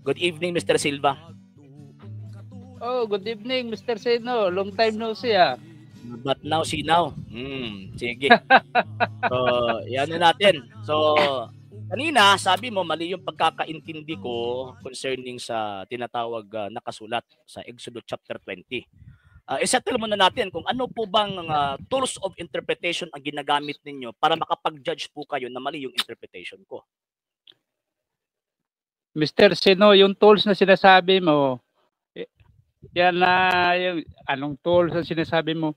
Good evening, Mr. Silva. Oh, good evening, Mr. Seno. Long time no see, ah. But now, see now. Sige. So, yan na natin. So, kanina, sabi mo, mali yung pagkakaintindi ko concerning sa tinatawag nakasulat sa Exodus chapter 20. Isettle muna natin kung ano po bang tools of interpretation ang ginagamit ninyo para makapag-judge po kayo na mali yung interpretation ko. Mr. Seno, yung tools na sinasabi mo, yan na yung anong tools na sinasabi mo?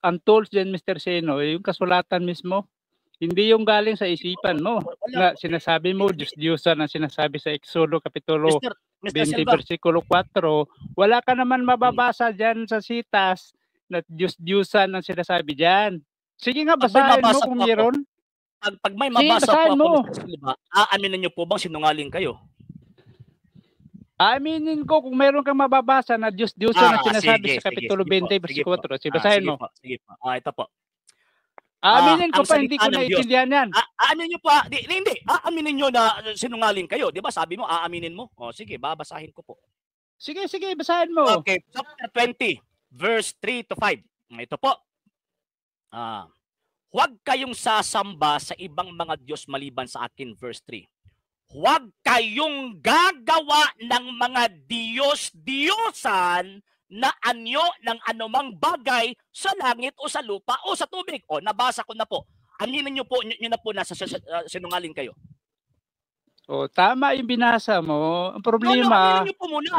Ang tools din, Mr. Seno, yung kasulatan mismo. Hindi yung galing sa isipan mo. Na sinasabi mo, Diyos-Diyosan ang sinasabi sa Exodo Kapitulo 20, versikulo 4. Wala ka naman mababasa dyan sa sitas na Diyos-Diyosan ang sinasabi dyan. Sige nga, basahin mo kung meron. Pag may mabasa po ako, Mr. Silva, aaminin niyo po bang sinungaling kayo? Aminin ko kung meron kang mababasa na Diyos-Diyosan ang sinasabi sa Kapitulo 20, versikulo 4. Sige, basahin mo. Sige po. Ito po. Aminin ko pa, hindi ko naiintindihan yan. Aaminin niyo pa, hindi. Aaminin niyo na sinungaling kayo. Di ba sabi mo, aaminin mo? O sige, babasahin ko po. Sige, basahin mo. Okay, chapter 20, verse 3 to 5. Ito po. Huwag kayong sasamba sa ibang mga Diyos maliban sa akin, verse 3. Huwag kayong gagawa ng mga Diyos-Diyosan na anyo ng anumang bagay sa langit o sa lupa o sa tubig. O, nabasa ko na po. Aminin niyo po, yun na po nasa sinungaling kayo. O, tama yung binasa mo. Ang problema,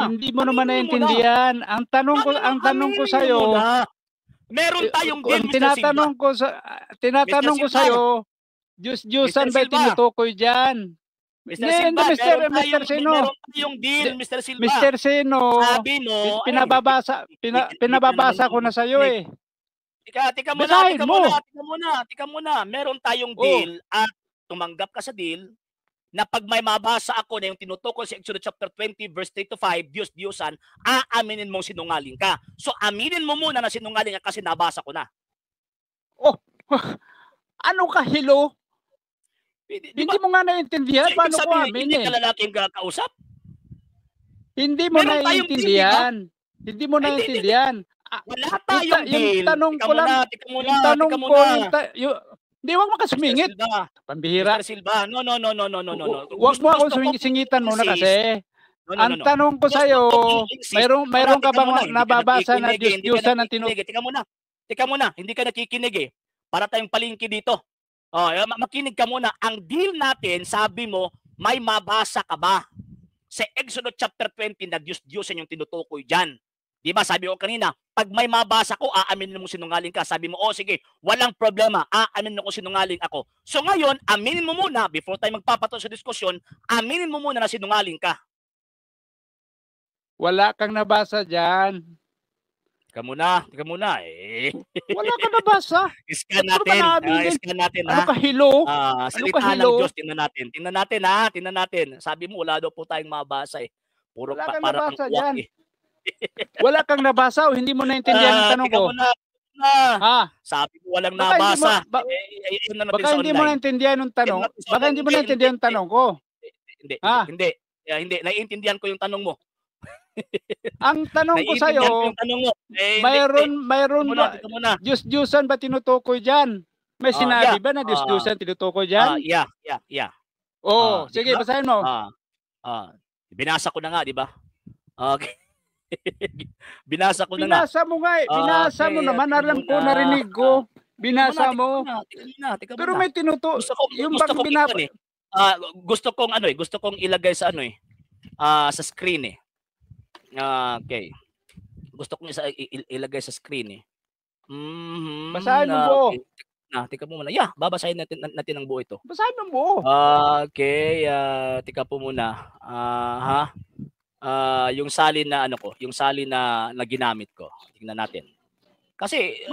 hindi mo naman naintindihan. Ang tanong ko sa iyo, meron tayong deal, tinatanong ko sa iyo, Diyos-Diyosan ba tinutukoy diyan? Mr. Silva, Mr. Seno. Meron tayong deal, Mr. Silva. Mr. Seno, sabi mo, pinababasa ko na sa iyo eh. Tika muna. Meron tayong deal at tumanggap ka sa deal na pag may mabasa ako na yung tinutukoy sa Exodus chapter 20 verse 3 to 5, Diyos-Diyosan, aaminin mong sinungaling ka. So aminin mo muna na sinungaling ka kasi nabasa ko na. Oh, ano ka, hello? Hindi mo nga naiintindihan. Paano ko aminin? Hindi ka lalaking kausap? Hindi mo naiintindihan. Hindi mo naiintindihan. Wala tayong deal. Yung tanong ko lang. Yung tanong ko, hindi, huwag mo ka sumingit. Pambihira. Mr. Silva, no. Huwag mo ako singitan muna kasi. Ang tanong ko sa'yo, mayroon ka bang nababasa na Diyos-Diyosan ang tinutukoy? Tika muna, hindi ka nakikinig eh. Para tayong palingki dito. Makinig ka muna. Ang deal natin, sabi mo, may mabasa ka ba? Sa Exodus chapter 20 na Diyos-Diyosan yung tinutukoy dyan. Di ba? Sabi ko kanina, pag may mabasa ko, aaminin mo sinungaling ka. Sabi mo, sige, walang problema, aaminin ko sinungaling ako. So ngayon, aminin mo muna, before tayo magpapatuloy sa diskusyon, aminin mo muna na sinungaling ka. Wala kang nabasa dyan. Tika muna eh. Wala kang nabasa. Iskan natin. Ano ka, hello? Salita ng Diyos, tingnan natin. Sabi mo, wala daw po tayong mabasa eh. Puro wala kang para nabasa dyan. Wala kang nabasa o hindi mo naintindihan ang tanong ko? Sabi mo walang nabasa. Baka hindi mo naintindihan ang tanong. Baka hindi mo naintindihan ang tanong ko. Hindi. Naiintindihan ko yung tanong mo. Ang tanong ko sa iyo, mayroon ba Diyos-Diyosan ba tinutukoy diyan? May sinabi ba na Diyos-Diyosan tinutukoy diyan? Yeah. Sige, basahin mo. Binasa ko na nga, di ba? Okay. Binasa ko na nga. Binasa mo nga eh. Binasa mo naman, alam ko, narinig ko. Binasa mo. Pero may yung bang binasa. Gusto kong ilagay sa sa screen eh. Okay. Gusto kong ilagay sa screen eh. Basahin mo buo. Tika mo muna. Yeah, babasahin natin ang buo ito. Basahin mo buo. Okay, tika po muna. Yung salin na yung salin na ginamit ko. Tingnan natin. Kasi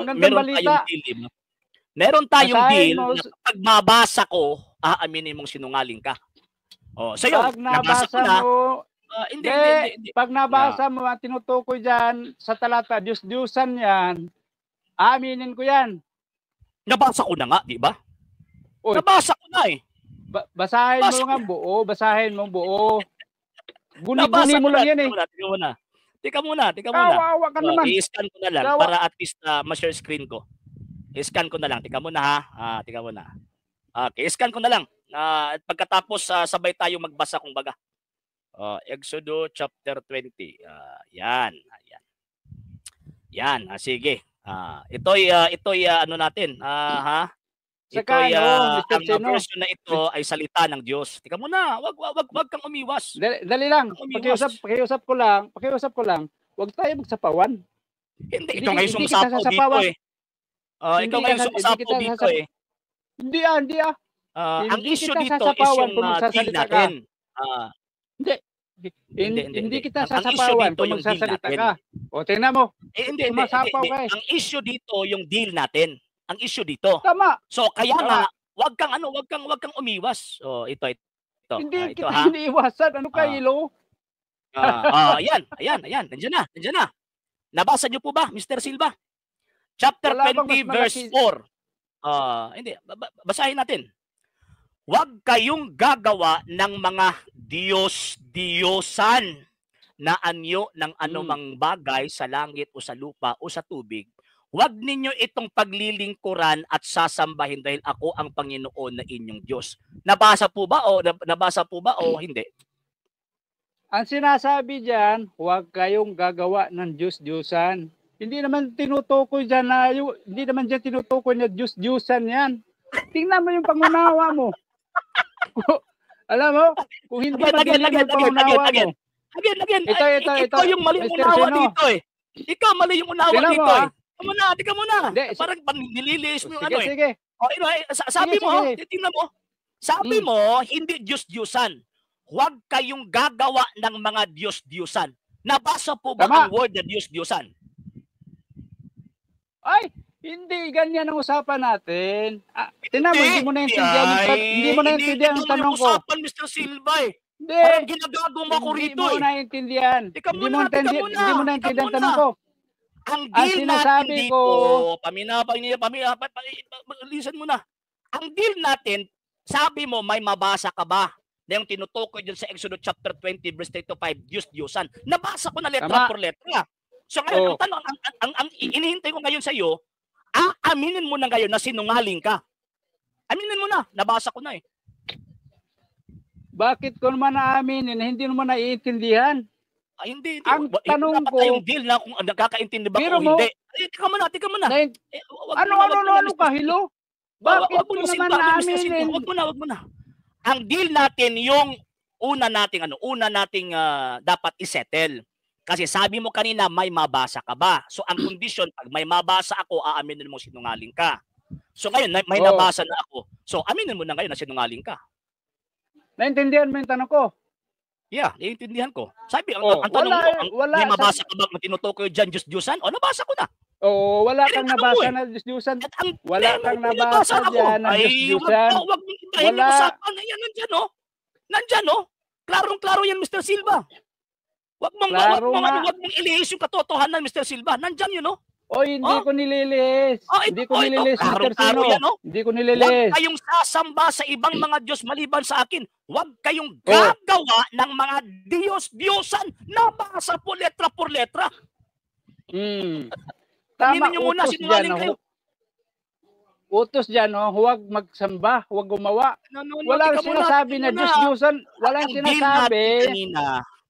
meron tayong deal na pag mabasa ko, aaminin mong sinungaling ka. So yun, nabasa ko na. Hindi. Pag nabasa mo ang tinutukoy diyan sa talata, Diyos-Diyosan yan, aminin ko yan. Nabasa ko na nga, di ba? Nabasa ko na eh. Basahin mo nga buo. Basahin mo buo. Guni-guni mo lang yan eh. Tika muna. Kawawa ka naman. I-scan ko na lang para at least ma-share screen ko. I-scan ko na lang. Tika muna ha. Tika muna. Okay, i-scan ko na lang. At pagkatapos sabay tayo magbasa kung baga. Exodus chapter 20. Yan. Sige. Ito'y ano natin. Saka ang Seno, version na ito ay salita ng Diyos. Tika muna, wag kang umiwas. Dali lang. Pakiusap ko lang. Huwag tayo magsapawan. Hindi, ito ngayon sumasapaw dito eh. Ikaw ngayon sumasapaw dito eh. Hindi. Ang issue dito is yung deal natin. Hindi kita sasapawan kung magsasalita ka. O, tingnan mo. Hindi. Sumasapaw ka eh. Ang issue dito yung deal natin. Ang issue dito. Tama. So kaya nga, wag kang umiwas. Ito. Hindi kita iniiwasan. Ano ka, Ilo? Ayan. Nandiyan na. Nabasa niyo po ba, Mr. Silva? Chapter 20 verse 4. Hindi, basahin natin. Huwag kayong gagawa ng mga Diyos-Diyosan na anyo ng anumang bagay sa langit o sa lupa o sa tubig. Huwag ninyo itong paglilingkuran at sasambahin dahil ako ang Panginoon na inyong Diyos. Nabasa po ba o hindi? Ang sinasabi diyan, huwag kayong gagawa ng Diyos-Diyosan. Hindi naman tinutukoy diyan na Diyos-Diyosan yan. Tingnan mo yung pangunawa mo. Alam mo, kung hindi madilim yung pangunawa mo. Again. Ito. Ikaw yung mali unawa dito eh. Ikaw mali yung unawa dito eh. Tika muna. Parang nililis mo yung ano eh. Sige. Sabi mo, tingnan mo. Sabi mo, hindi Diyos-Diyosan. Huwag kayong gagawa ng mga Diyos-Diyosan. Nabasa po ba ang word na Diyos-Diyosan? Ay, hindi ganyan ang usapan natin. Tingnan mo, hindi mo naintindihan ang tanong ko. Usapan, Mr. Silva eh. Hindi. Parang ginagago mo ako rito eh. Hindi mo naintindihan. Hindi mo naintindihan ang tanong ko. Ang deal natin dito, listen mo na. Ang deal natin, sabi mo, may mabasa ka ba? Na yung tinutukoy dyan sa Exodus chapter 20 verse 3 to 5, Diyos-Diyosan. Nabasa ko na letra por letra. So ngayon, ang tanong, ang inihintay ko ngayon sa iyo, aminin mo na ngayon na sinungaling ka. Aminin mo na, nabasa ko na eh. Bakit ko naman naaminin, hindi naman naiintindihan? Hindi. Ang tanong ko, yung deal na kung nakakaintindi ba o hindi. Tika mo na. Ano ka, Hilo? Bakit ko naman naaminin? Wag mo na. Ang deal natin yung una nating dapat isettle. Kasi sabi mo kanina may mabasa ka ba? So ang condition, pag may mabasa ako, aaminin mo sinungaling ka. So ngayon, may nabasa na ako. So aminin mo na ngayon na sinungaling ka. Naintindihan mo yung tanong ko? Yeah, naiintindihan ko. Sabi, ang tanong mo, may mabasa ka ba kung tinutukoy dyan Diyos-Diyosan? Nabasa ko na. Wala kang nabasa na Diyos-Diyosan. Wala kang nabasa dyan na Diyos-Diyosan. Huwag mong ibahin yung usapan. Ayan, nandyan, no? Klarong-klaro yan, Mr. Silva. Huwag mong ilihis yung katotohanan, Mr. Silva. Nandyan yun, no? Hindi ko nililis. Hindi ko nililis, Mr. Sino. Hindi ko Huwag nililis. kayong sasamba sa ibang mga Diyos maliban sa akin. Huwag kayong gagawa ng mga Diyos-Diyosan. Nabasa po letra por letra. Tama, nyo muna, sinungaling kayo. Utos dyan, huwag magsamba, huwag gumawa. Walang sinasabi na Diyos-Diyosan. Walang sinasabi.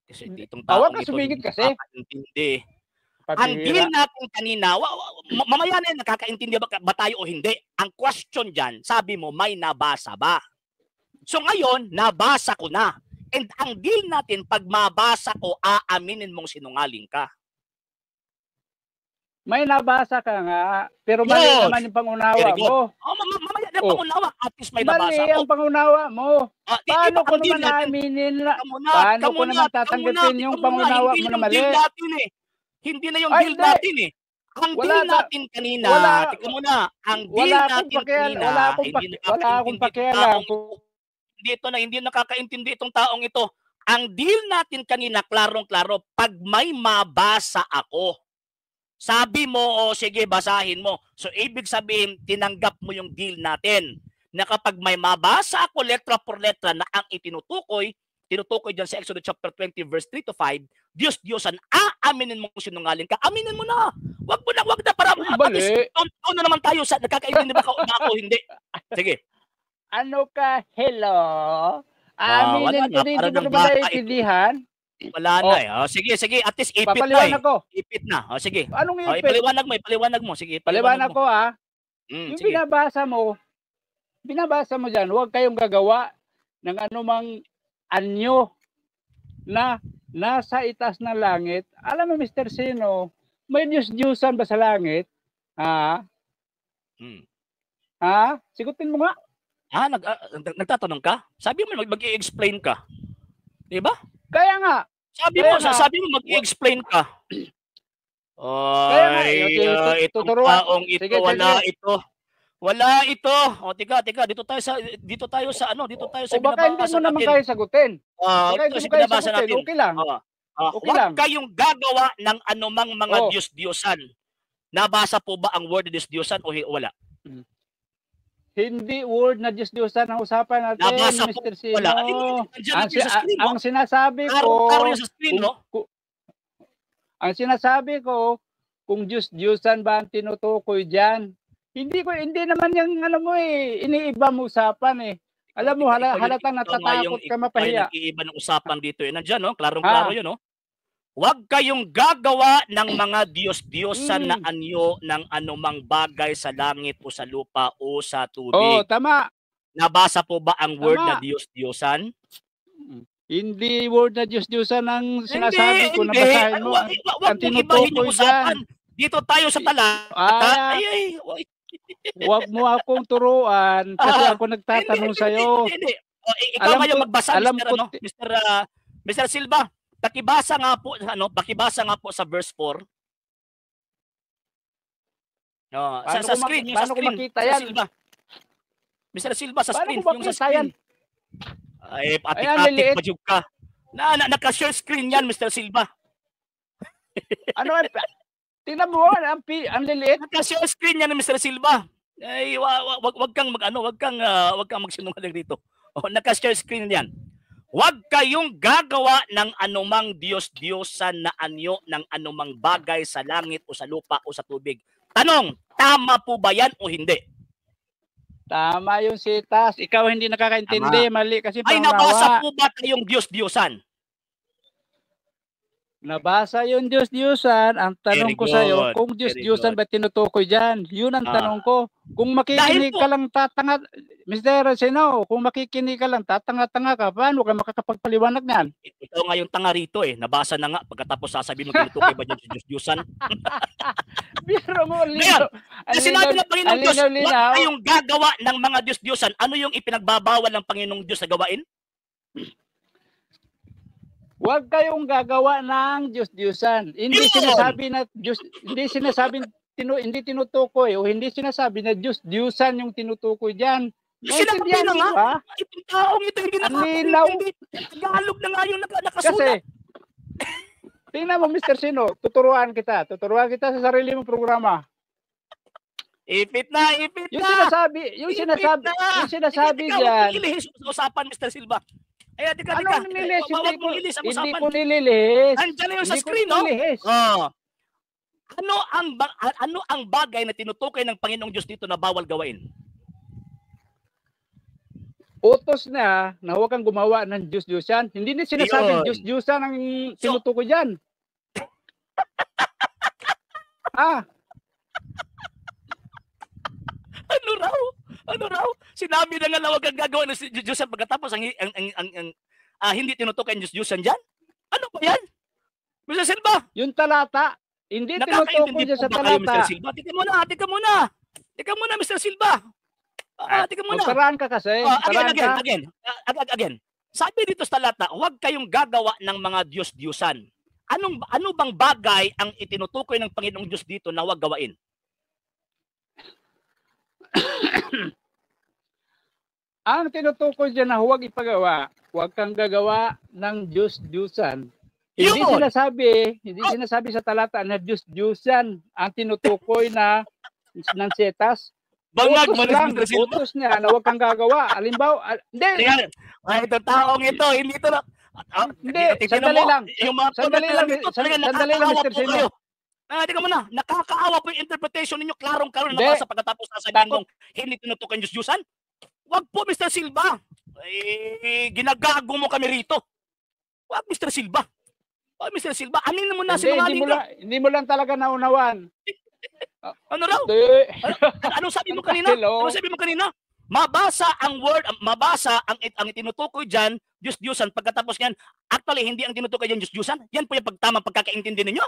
Kasi ditong tao ka sumingit kasi. Ang deal natin kanina, mamaya na nakakaintindi ba tayo o hindi? Ang question dyan, sabi mo, may nabasa ba? So ngayon, nabasa ko na. And ang deal natin, pag mabasa ko, aaminin mong sinungaling ka. May nabasa ka nga, pero mali naman yung pangunawa mo. Mamaya na pangunawa, at least may nabasa ko. Mali ang pangunawa mo. Paano ko naman naaminin? Paano ko naman tatanggapin yung pangunawa mo na mali? Hindi na yung deal natin eh. Ang deal natin kanina, tika muna, ang deal natin kanina, wala akong pakialam. Hindi nakakaintindi itong taong ito. Ang deal natin kanina, klarong-klaro, pag may mabasa ako, sabi mo, sige, basahin mo. So, ibig sabihin, tinanggap mo yung deal natin na kapag may mabasa ako letra por letra na ang itinutukoy, tinutukoy dyan sa Exodus chapter 20 verse 3 to 5, Diyos-Diyosan, aaminin mo kung sinungaling ka. Aminin mo na. Wag na para at least, doon na naman tayo sa nagkakaintindi ba ako hindi. Sige. Ano ka? Hello? Wala Aminin ko na, din, para hindi mo ng naman bata naiintindihan. Wala na eh. Sige. At least ipit na Papaliwanag ko. Ipit na. Sige. Anong ipit? Ipaliwanag mo. Sige, Paliwanag ko yung sige. binabasa mo dyan, huwag kayong gagawa ng anumang anyo na nasa itaas ng langit. Alam mo, Mr. Sino, may Diyos-Diyosan ba sa langit? Ha? Sigutin mo nga. Nagtatanong ka? Sabi mo mag-i-explain ka. 'Di ba? Kaya nga. Sabi mo mag-i-explain ka. Itong taong ito, sige. Wala ito. O tika, dito tayo sa baka hindi mo naman kayo sagutin. Ito si binabasa natin. Okay lang. Huwag kayong gagawa ng anumang mga Diyos-Diyosan. Nabasa po ba ang word na Diyos-Diyosan o wala? Hindi word na Diyos-Diyosan ang usapan natin, Nabasa Mr. po, Sino. wala. Ang sinasabi ko, ang sinasabi ko, kung Diyos-Diyosan ba ang tinutukoy diyan? Hindi naman yung iniiba mo usapan eh. Alam mo, halatang natatakot ka mapahiya. Nag-iiba ng usapan dito eh. Nandiyan, no? Klarong-klaro yun, no? Huwag kayong gagawa ng mga Diyos-Diyosan na anyo ng anumang bagay sa langit o sa lupa o sa tubig. Tama. Nabasa po ba ang word na Diyos-Diyosan? Hindi word na Diyos-Diyosan ang sinasabi ko. Nabasahin mo. Huwag mong ibahin yung usapan. Dito tayo sa talata. Huwag mo akong turuan kasi ako nagtatanong sa'yo. Ikaw ngayon magbasa, Mr. Silva. Pakibasa nga po sa verse 4. Sa screen, yung sa screen. Makita yan? Mr. Silva, sa screen, yung sa screen. Ay, atik-atik pa jug ka. Naka-share screen yan, Mr. Silva. Tingnan mo, ang liliit. Naka-share screen yan, Mr. Silva. Ay, wag kang magsinungaling dito. Naka-share screen yan. Huwag kayong gagawa ng anumang Diyos-Diyosan na anyo ng anumang bagay sa langit o sa lupa o sa tubig. Tanong, tama po ba yan o hindi? Tama yung sitas. Ikaw hindi nakakaintindi. Mali kasi ay, nabasa po ba kayong Diyos-Diyosan? Nabasa yung Diyos-Diyosan. Ang tanong ko sa'yo, kung Diyos-Diyosan ba tinutukoy dyan? Yun ang tanong ko. Kung makikinig ka lang tatanga, Mr. Sino, kung makikinig ka lang tatanga-tanga ka, paano ka makakapagpaliwanag niyan? Ikaw nga yung tanga rito eh. Nabasa na nga. Pagkatapos sasabihin mo tinutukoy ba yung Diyos-Diyosan? Biro mo, Lino. Sinabi ng Panginoong Diyos, huwag kayong gagawa ng mga Diyos-Diyosan. Ano yung ipinagbabawal ng Panginoong Diyos na gawain? Huwag kayong gagawa ng Diyos-Diyosan. Hindi sinasabi na Diyos, hindi tinutukoy o hindi sinasabi na Diyos-Diyosan yung tinutukoy diyan. Sinabi na nga. Itong taong ito hindi Tagalog na nga yung nakasulat. Kasi tingnan mo, Mr. Sino, tuturuan kita sa sarili mong programa. Ipit na. Yung sinasabi diyan. Ilihis sa usapan, Mr. Silva. Ay, tika. Hindi ko nililihis. Andiyan na yung sa screen, no? Ano ang bagay na tinutukoy ng Panginoong Diyos dito na bawal gawain? Utos na huwag kang gumawa ng Diyos-Diyosan. Hindi na sinasabing Diyos-Diyosan ang tinutukoy dyan. Ano raw? Sinabi na nga na huwag kang gagawa ng Diyos-Diyosan pagkatapos hindi tinutukoy ang Diyos-Diyosan dyan? Ano ba yan? Mr. Silva? Yung talata, hindi tinutukoy dyan sa talata. Mr. Silva? Tika muna, Mr. Silva. Tika muna. Magparaan ka kasi. Again. Sabi dito sa talata, huwag kayong gagawa ng mga Diyos-Diyosan. Ano bang bagay ang itinutukoy ng Panginoong Diyos dito na huwag gawain? Ang tinutukoy dyan na huwag ipagawa, huwag kang gagawa ng Diyos-Diyosan. Hindi sinasabi sa talata na Diyos-Diyosan ang tinutukoy na ng setas. Utos niya na huwag kang gagawa. Halimbawa, hindi. Itong taong ito, hindi ito na. Hindi, sandali lang. Yung mga Sandali lang, dito, talaga sandali lang, nakakaawa Mr. po Sino. kayo. Tingnan mo na, nakakaawa po yung interpretation ninyo, klarong-klaro Hindi. nabasa pagkatapos sasabihin Takot. mong hindi tinutukan Diyos-Diyosan. Wag po, Mr. Silva. Ginagago mo kami rito. Wag, Mr. Silva. Wag, Mr. Silva. Anin mo na, sinungaling ka. Hindi mo lang talaga naunawan. Ano raw? Hindi. Anong sabi mo kanina? Hello? Anong sabi mo kanina? Mabasa ang word, mabasa ang itinutukoy diyan, Diyos-Diyosan. Pagkatapos niyan, actually hindi ang tinutukoy diyan Diyos-Diyosan. Yan po yung pagtamang pagkakaintindi ninyo.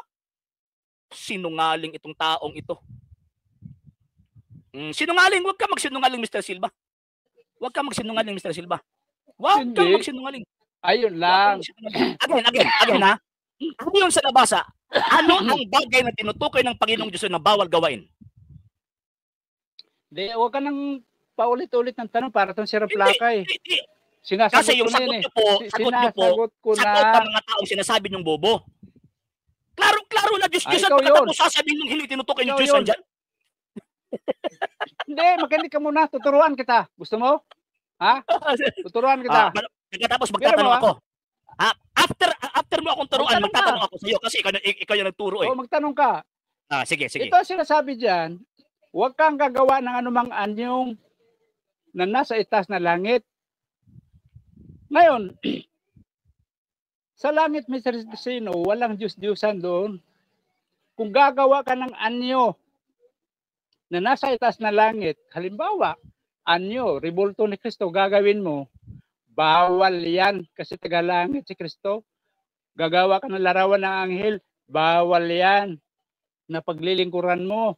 Sinungaling itong taong ito. Sinungaling, huwag ka magsinungaling, Mr. Silva. Huwag ka magsinungaling, Mr. Silva. Huwag ka magsinungaling. Ayun lang. Again ha. Ano yung sa nabasa? Ano ang bagay na tinutukoy ng Panginoong Diyos na bawal gawain? Hindi, huwag ka nang paulit-ulit ng tanong para itong sirap plaka eh. Hindi. Sinasagot Kasi yung ko na sagot yun niyo po, Sinasagot ko na. sagot ng mga taong sinasabi niyong bobo. Klaro-klaro na Diyos-Diyosan, ikaw yun. pagkatapos sasabihin niyong hindi tinutukoy ng Ikaw Diyos yun. dyan. Hindi, makinig ka muna. Tuturuan kita. Gusto mo? Ha? Tuturuan kita. Pagkatapos magtatanong Pero, ako. After mo akong turuan, Magtanong magtatanong ka. ako sa iyo kasi ikaw yung nagturo eh. O, magtanong ka. Sige. Ito ang sinasabi dyan, huwag kang gagawa ng anumang anyong na nasa itaas na langit. Ngayon, sa langit, Mr. Sino, walang Diyos-Diyosan doon. Kung gagawa ka ng anyo na nasa itaas na langit, halimbawa, anyo, rebulto ni Kristo, gagawin mo, bawal yan kasi tagalangit si Kristo. Gagawa ka ng larawan ng anghel, bawal yan na paglilingkuran mo.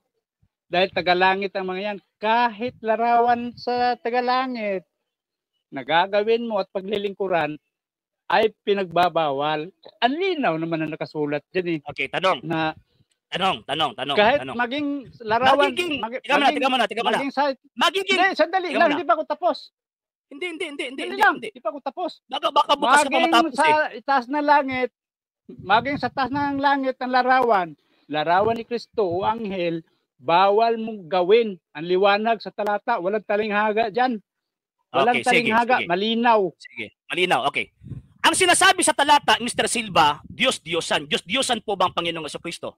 Dahil tagalangit ang mga yan. Kahit larawan sa tagalangit, nagagawin mo at paglilingkuran, ay pinagbabawal. Ang linaw naman na nakasulat dyan eh. Okay, tanong. Kahit maging larawan, Tiga muna. maging site. Magiging. Hindi, sandali Tiga lang, muna. hindi pa ako tapos. Hindi. Hindi pa ako tapos. Baka bukas ka pa Maging matapos sa eh. taas na langit, maging sa taas ng langit ng larawan ni Kristo o anghel, bawal mong gawin. Ang liwanag sa talata, walang talinghaga dyan. Walang talinghaga, sige. malinaw. Sige, malinaw, okay. Ang sinasabi sa talata, Mr. Silva, Diyos-Diyosan. Diyos-Diyosan po ba ang Panginoong Jesucristo?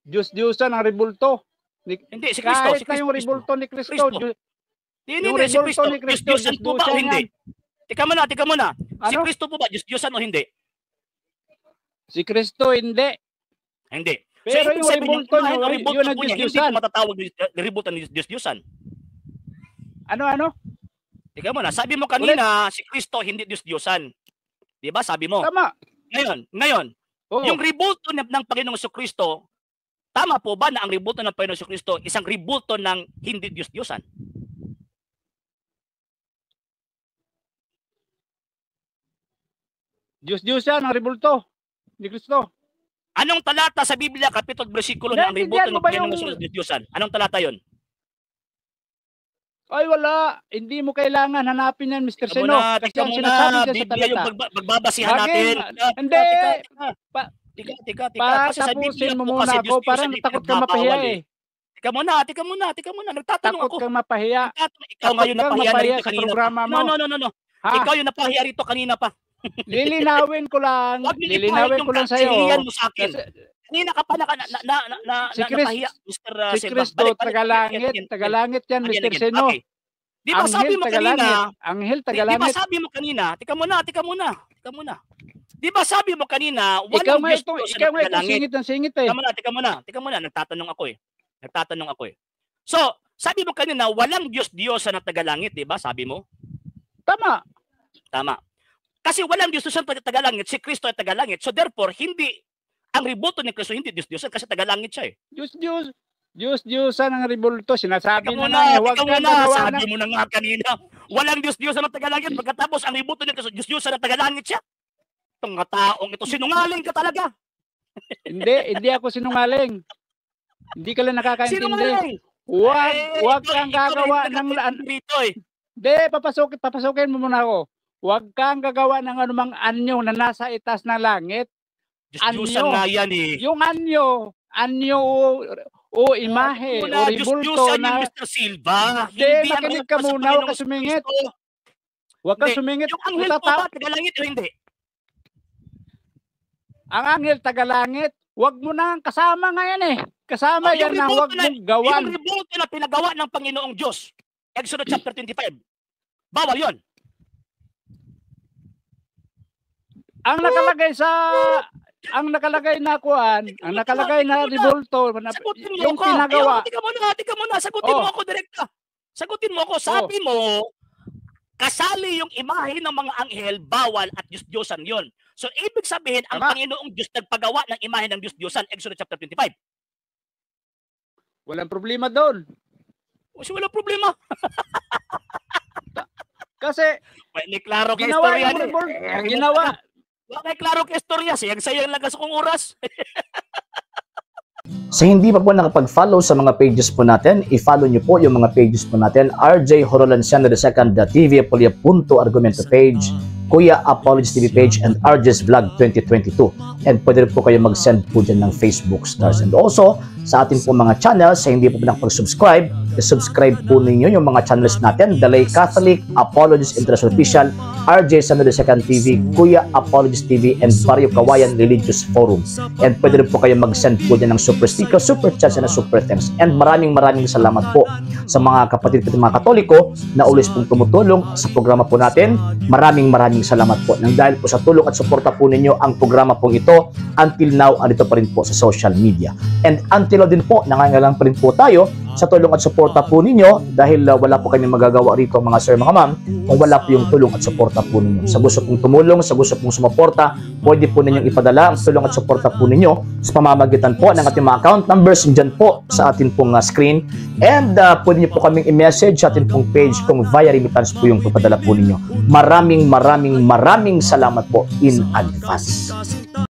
Diyos-Diyosan ang rebulto. Hindi, si Kristo. Kahit na yung rebulto ni Kristo. Hindi, Yung si Kristo. rebulto ni Kristo, Diyos-Diyosan po ba o Diyos-Diyosan hindi? Tika muna. Si Ano? Kristo po ba Diyos-Diyosan o hindi? Si Kristo hindi. Hindi. Pero ibig yung sabihin, rebulto kahit niyo, ang rebulto yun ang po niya, hindi Diyos-Diyosan. po matatawag na rebulto ni Diyos-Diyosan. Ano? Tika muna, sabi mo kanina, si Kristo hindi Diyos-Diyosan. Di ba? Sabi mo. Tama. Ngayon, Oo. yung rebulto ng Panginoong Jesucristo, tama po ba na ang rebulto ng Panginoong Jesucristo isang rebulto ng hindi Diyos-Diyosan? Diyos-Diyosan ang rebulto ni Kristo. Anong talata sa Biblia, kapitulo, bersikulo na ang rebulto Naintindihan mo ng ba Panginoong yung- Diyos-Diyosan? Anong talata yon? Ay wala, hindi mo kailangan hanapin yan, Mr. Seno. Kasi Tika ang muna, sinasabi dyan sa Biblia yung talata. magbabasihan natin. Hindi. Tika. Kasi sa Biblia Patapusin mo po muna kasi ako, Diyos-Diyosan parang yung takot kang mapahiya pinagbabawal eh. Tika muna. Nagtatanong Takot ako. kang mapahiya. Ikaw ngayon Takot kang napahiya na mapahiya rito sa kanina pa. programa mo. No. Ha? Ikaw yung napahiya rito kanina pa. Lilinawin ko lang. Huwag mo Lilinawin ipahit ko lang yung sa'yo. kahihiyan mo sa akin. Kasi Kanina ka pa Si napahiya, Mr. si Silva. Kristo, tagalangit yan, Mr. Seno. Okay. Di ba sabi mo kanina, Anghel, di ba tagalangit. sabi mo kanina, tika muna. Di ba sabi mo kanina, Ikaw walang nga Diyos ito, Diyos sa ikaw nga ito, tagalangit. singit ng singit eh. Tika muna, nagtatanong ako eh. So, sabi mo kanina, walang Diyos sa tagalangit, di ba? Sabi mo? Tama. Kasi walang Diyos sa tagalangit, si Kristo ay tagalangit. So therefore, hindi ang rebulto ni Kristo hindi Diyos kasi tagalangit siya eh. Diyos-Diyosan ang rebulto. Sinasabi Ikaw na nga, huwag ikaw kang muna, gagawa sabi mo na nga kanina, walang Diyos sa tagalangit. Pagkatapos ang rebulto ni Kristo, Diyos sa tagalangit siya. Itong mga taong ito, sinungaling ka talaga. Hindi ako sinungaling. Hindi ka lang nakakaintindi. Sinungaling. Huwag kang gagawa ng dito eh. Hindi, papasukin mo muna ako. Huwag kang gagawa ng anumang anyo na nasa itaas ng langit. Diyos-Diyosan nga yan eh. Yung anyo o imahe o rebulto Diyos-Diyosan yung na Mr. Silva. Hindi, makinig ka muna, huwag ka sumingit. Huwag ka Hindi. sumingit. Yung anghel po ba, tagalangit o hindi? Ang anghel tagalangit, huwag mo nang kasama nga yan eh. Kasama yan na huwag mong gawan. Yung revolt na pinagawa ng Panginoong Diyos, Exodus chapter 25, bawal yon. Ang nakalagay na kuan, ang nakalagay na revolto, Sagutin mo yung ako. pinagawa. Tika muna, sagutin mo ako direkta. Sagutin mo ako, sabi mo, kasali yung imahe ng mga anghel, bawal at Diyos-Diyosan yon. So, ibig sabihin, ang Tama. Panginoong Diyos nagpagawa ng imahe ng Diyos-Diyosan, Exodus chapter 25. Walang problema doon. Kasi walang problema. Kasi May klaro ka ginawa istorya. yung revolt. Ginawa. May klaro ka istorya. Sayang lagas kong oras. Sa hindi pa po nakapag-follow sa mga pages po natin, i-follow nyo po yung mga pages po natin, RJ Horolanciano II, TV Apolia Punto Argumento page, Kuya Apologist TV page, and RJ's Vlog 2022. And pwede rin po kayo mag-send po dyan ng Facebook stars. And also, sa ating po mga channels, sa hindi po nakapag-subscribe, subscribe po ninyo yung mga channels natin, The Lay Catholic, Apologist International Official, RJ Sano II TV, Kuya Apologist TV, and Barrio Kawayan Religious Forum. And pwede rin po kayo mag-send po dyan ng super sticker, super chats, and super thanks. And maraming salamat po sa mga kapatid ko mga Katoliko na always pong tumutulong sa programa po natin. Maraming salamat po. Nang dahil po sa tulong at suporta po ninyo, ang programa pong ito, until now, andito pa rin po sa social media. And until now din po, nangangailangan pa rin po tayo sa tulong at suporta po ninyo dahil wala po kami magagawa rito mga sir, mga ma'am, kung wala po yung tulong at suporta po ninyo. Sa gusto pong tumulong, sa gusto pong sumuporta, pwede po ninyong ipadala ang tulong at suporta po ninyo sa pamamagitan po ng ating mga account numbers dyan po sa ating pong screen. And pwede nyo po kaming i-message sa ating pong page kung via remittance po yung ipadala po ninyo. Maraming salamat po in advance.